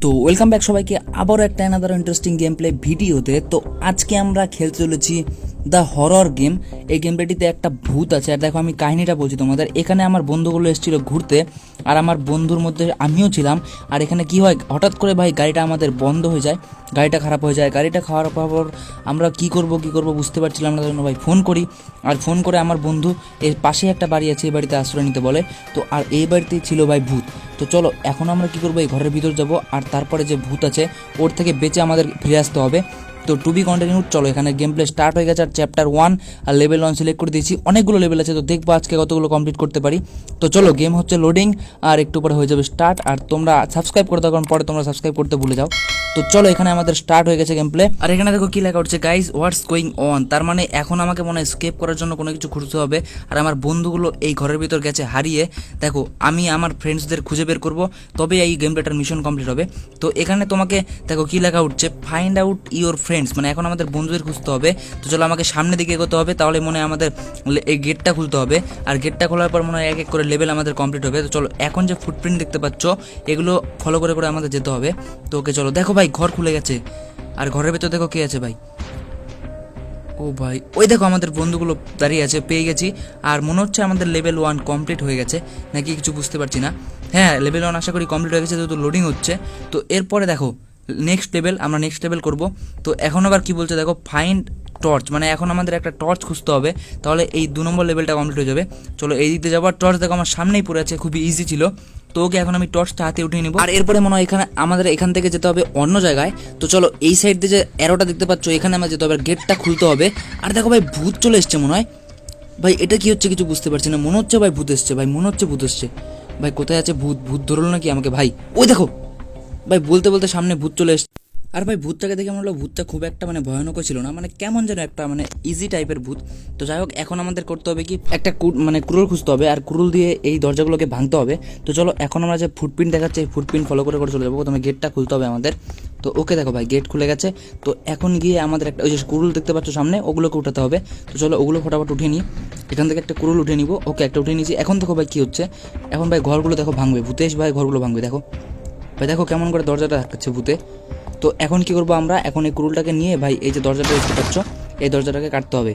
তো welcome back সবাইকে আবারও একটা অ্যানাদার ইন্টারেস্টিং গেম প্লে ভিডিওতে। তো আজকে আমরা খেলতে চলেছি দ্য হরর গেম। এই গেম প্লেটিতে একটা ভূত আছে। আর দেখো আমি কাহিনীটা বলছি তোমাদের। এখানে আমার বন্ধুগুলো এসেছিলো ঘুরতে, আর আমার বন্ধুর মধ্যে আমিও ছিলাম। আর এখানে কি হয়, হঠাৎ করে ভাই গাড়িটা আমাদের বন্ধ হয়ে যায়, গাড়িটা খারাপ হয়ে যায়। গাড়িটা খারাপ হওয়ার পর আমরা কি করব বুঝতে পারছিলাম না। জন্য ভাই ফোন করি, আর ফোন করে আমার বন্ধু এর পাশে একটা বাড়ি আছে, এই বাড়িতে আশ্রয় নিতে বলে। তো আর এই বাড়িতেই ছিল ভাই ভূত। তো চলো এখন আমরা কি করবো, এই ঘরের ভিতর যাব, আর তারপরে যে ভূত আছে ওর থেকে বেঁচে আমাদের ফিরে আসতে হবে। তো টু বি কন্টিনিউড। চলো এখানে গেম প্লে স্টার্ট হয়ে গেছে, আর চ্যাপ্টার 1 আর লেভেল 1 সিলেক্ট করে দিয়েছি। অনেকগুলো লেভেল আছে, তো দেখবো আজকে কতগুলো কমপ্লিট করতে পারি। তো চলো গেম হচ্ছে লোডিং, আর একটু পরে হয়ে যাবে স্টার্ট। আর তোমরা সাবস্ক্রাইব করে দাও, কারণ পরে তোমরা সাবস্ক্রাইব করতে ভুলে যাও। তো চলো এখানে আমাদের স্টার্ট হয়ে গেছে গেম প্লে। আর এখানে দেখো কি লেখা হচ্ছে, গাইস হোয়াটস গোয়িং অন। তার মানে এখন আমাকে মনে হয় স্কেপ করার জন্য কোনো কিছু খুঁজতে হবে। আর আমার বন্ধুগুলো এই ঘরের ভিতর গেছে হারিয়ে। দেখো আমি আমার ফ্রেন্ডসদের খুঁজে বের করব, তবে এই গেম প্লেটার মিশন কমপ্লিট হবে। তো এখানে তোমাকে দেখো কি লেখা উঠছে, ফাইন্ড আউট ইউর ফ্রেন্ডস, মানে এখন আমাদের বন্ধুদের খুঁজতে হবে। তো চলো আমাকে সামনের দিকে এগোতে হবে, তাহলে মনে হয় আমাদের এই গেটটা খুলতে হবে। আর গেটটা খোলার পর মনে হয় এক এক করে লেভেল আমাদের কমপ্লিট হবে। তো চলো এখন যে ফুটপ্রিন্ট দেখতে পাচ্ছ এগুলো ফলো করে করে আমাদের যেতে হবে। তো ওকে চলো, দেখো ভাই ঘর খুলে গেছে, আর ঘরের ভেতর দেখো কে আছে ভাই। ও ভাই ওই দেখো আমাদের বন্ধুগুলো দাঁড়িয়ে আছে, পেয়ে গেছি। আর মনে হচ্ছে আমাদের লেভেল 1 কমপ্লিট হয়ে গেছে নাকি কিছু বুঝতে পারছি না। হ্যাঁ লেভেল 1 আশা করি কমপ্লিট হয়ে গেছে, যেহেতু লোডিং হচ্ছে। তো এরপরে দেখো নেক্সট লেভেল, আমরা নেক্সট লেভেল করব। তো এখন আবার কি বলছে দেখো, ফাইন্ড টর্চ, মানে এখন আমাদের একটা টর্চ খুঁজতে হবে, তাহলে এই 2 নম্বর লেভেলটা কমপ্লিট হয়ে যাবে। চলো এই দিক দিয়ে যাবো। টর্চ দেখো আমার সামনেই পড়ে আছে, খুবই ইজি ছিল। তো ওকে এখন আমি টর্চটা হাতে উঠিয়ে নিব। আর এরপরে মনে হয় এখানে আমাদের এখান থেকে যেতে হবে অন্য জায়গায়। তো চলো এই সাইড দিয়ে যে অ্যারোটা দেখতে পাচ্ছ এখানে আমরা যেতে হবে, গেটটা খুলতে হবে। আর দেখো ভাই ভূত চলে এসছে মনে হয়। ভাই এটা কি হচ্ছে কিছু বুঝতে পারছি না, মনে হচ্ছে ভাই ভূত এসছে, ভাই মনে হচ্ছে ভূত এসছে। ভাই কোথায় আছে ভূত? ভূত ধরলো নাকি আমাকে ভাই? ওই দেখো ভাই বলতে বলতে সামনে ভূত চলে এসছে। আর ভাই ভূতটাকে দেখে মনে হলো ভূতটা খুব একটা মানে ভয়ানকও ছিল না, মানে কেমন যেন একটা মানে ইজি টাইপের ভূত। তো যাই হোক এখন আমাদের করতে হবে কি, একটা মানে কুরুল খুঁজতে হবে, আর কুরুল দিয়ে এই দরজাগুলোকে ভাঙতে হবে। তো চলো এখন আমরা যে ফুটপ্রিন্ট দেখাচ্ছে এই ফুটপ্রিন্ট ফলো করে করে চলে যাবো। প্রথমে গেটটা খুলতে হবে আমাদের। তো ওকে দেখো ভাই গেট খুলে গেছে। তো এখন গিয়ে আমাদের একটা ওই যে কুরুল দেখতে পাচ্ছ সামনে, ওগুলোকে উঠাতে হবে। তো চলো ওগুলো ফটাফট উঠিয়ে নিই। এখান থেকে একটা কুরুল উঠে নিব। ওকে একটা উঠিয়ে নিয়েছি। এখন দেখো ভাই কী হচ্ছে, এখন ভাই ঘরগুলো দেখো ভাঙবে, ভূতেশ ভাই ঘরগুলো ভাঙবে। দেখো ভাই দেখো কেমন করে দরজাটা ধাক্কাচ্ছে ভূতে। তো এখন কি করবো আমরা, এখন এই কুরুলটাকে নিয়ে ভাই এই যে দরজাটা দেখতে পাচ্ছ এই দরজাটাকে কাটতে হবে।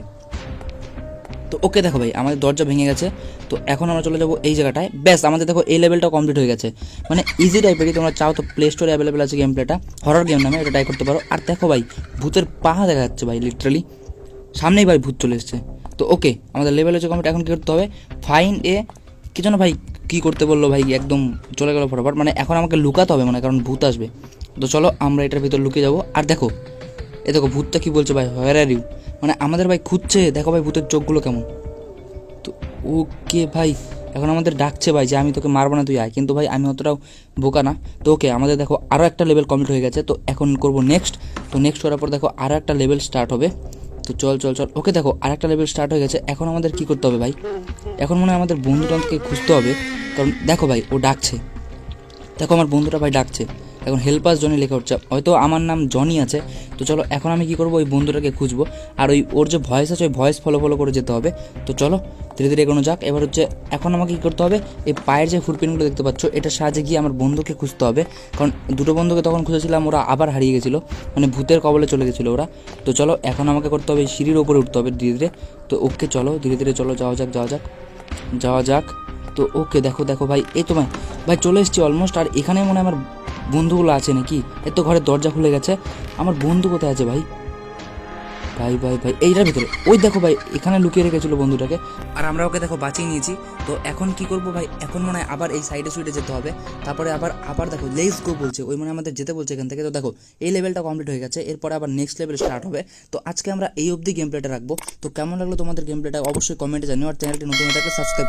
তো ওকে দেখো ভাই আমাদের দরজা ভেঙে গেছে। তো এখন আমরা চলে যাবো এই জায়গাটায়। ব্যাস আমাদের দেখো এই লেভেলটা কমপ্লিট হয়ে গেছে। মানে ইজি টাইপেরই, তোমরা চাও তো প্লে স্টোরে অ্যাভেলেবেল আছে গেম প্লেটা, হরর গেম নামে, এটা ট্রাই করতে পারো। আর দেখো ভাই ভূতের পা দেখা যাচ্ছে ভাই, লিটারালি সামনেই ভাই ভূত চলে এসছে। তো ওকে আমাদের লেভেল হচ্ছে কমপ্লিট। এখন কী করতে হবে, ফাইন এ কি যেন ভাই কী করতে বললো ভাই, একদম চলে গেলো ফটাফট। মানে এখন আমাকে লুকাতে হবে মানে, কারণ ভূত আসবে। তো চলো আমরা এটার ভিতর লুকিয়ে যাবো। আর দেখো এ দেখো ভূতটা কী বলছে ভাই, হোয়ার আর ইউ, মানে আমাদের ভাই খুঁজছে। দেখো ভাই ভূতের চোখগুলো কেমন। তো ওকে ভাই এখন আমাদের ডাকছে ভাই যে আমি তোকে মারবো না, তুই আয়। কিন্তু ভাই আমি অতটাও বোকা না। তো ওকে আমাদের দেখো আরও একটা লেভেল কমপ্লিট হয়ে গেছে। তো এখন করবো নেক্সট। তো নেক্সট করার পর দেখো আরও একটা লেভেল স্টার্ট হবে। তো চল চল চল ওকে দেখো আর একটা লেভেল স্টার্ট হয়ে গেছে। এখন আমাদের কী করতে হবে ভাই, এখন মনে হয় আমাদের বন্ধুটাকে খুঁজতে হবে, কারণ দেখো ভাই ও ডাকছে। দেখো আমার বন্ধুটা ভাই ডাকছে, এখন হেল্পাস জনি লেখা হচ্ছে, হয়তো আমার নাম জনি আছে। তো চলো এখন আমি কি করবো, ওই বন্ধুটাকে খুঁজবো। আর ওর যে ভয়েস আছে ওই ভয়েস ফলো ফলো করে যেতে হবে। তো চলো ধীরে ধীরে এগোনো যাক। এবার হচ্ছে এখন আমাকে কী করতে হবে, এই পায়ের যে ফুটপ্রিন্টগুলো দেখতে পাচ্ছ এটার সাহায্যে গিয়ে আমার বন্ধুকে খুঁজতে হবে, কারণ দুটো বন্ধুকে তখন খুঁজেছিলাম, ওরা আবার হারিয়ে গেছিলো, মানে ভূতের কবলে চলে গেছিলো ওরা। তো চলো এখন আমাকে করতে হবে সিঁড়ির ওপরে উঠতে হবে ধীরে ধীরে। তো ওকে চলো ধীরে ধীরে চলো, যাওয়া যাক যাওয়া যাক যাওয়া যাক। তো ওকে দেখো দেখো ভাই এই তো ভাই চলে এসেছি অলমোস্ট। আর এখানে মনে হয় আমার বন্ধুগুলো আছে নাকি, এর তো ঘরের দরজা খুলে গেছে। আমার বন্ধু কোথায় আছে ভাই? ভাই ভাই ভাই এইটার ভিতরে, ওই দেখো ভাই এখানে লুকিয়ে রেখেছিল বন্ধুটাকে, আর আমরা ওকে দেখো বাঁচিয়ে নিয়েছি। তো এখন কি করবো ভাই, এখন মনে হয় আবার এই সাইডে সুইডে যেতে হবে। তারপরে আবার দেখো লেটস গো বলছে, ওই মানে আমাদের যেতে বলছে এখান থেকে। তো দেখো এই লেভেলটা কমপ্লিট হয়ে গেছে, এরপরে আবার নেক্সট লেভেল স্টার্ট হবে। তো আজকে আমরা এই অবধি গেম প্লেটা রাখবো। তো কেমন লাগলো তোমাদের গেম প্লেটা অবশ্যই কমেন্টে জানিও, আর চ্যানেলটি নতুন হয়ে থাকলে সাবস্ক্রাইব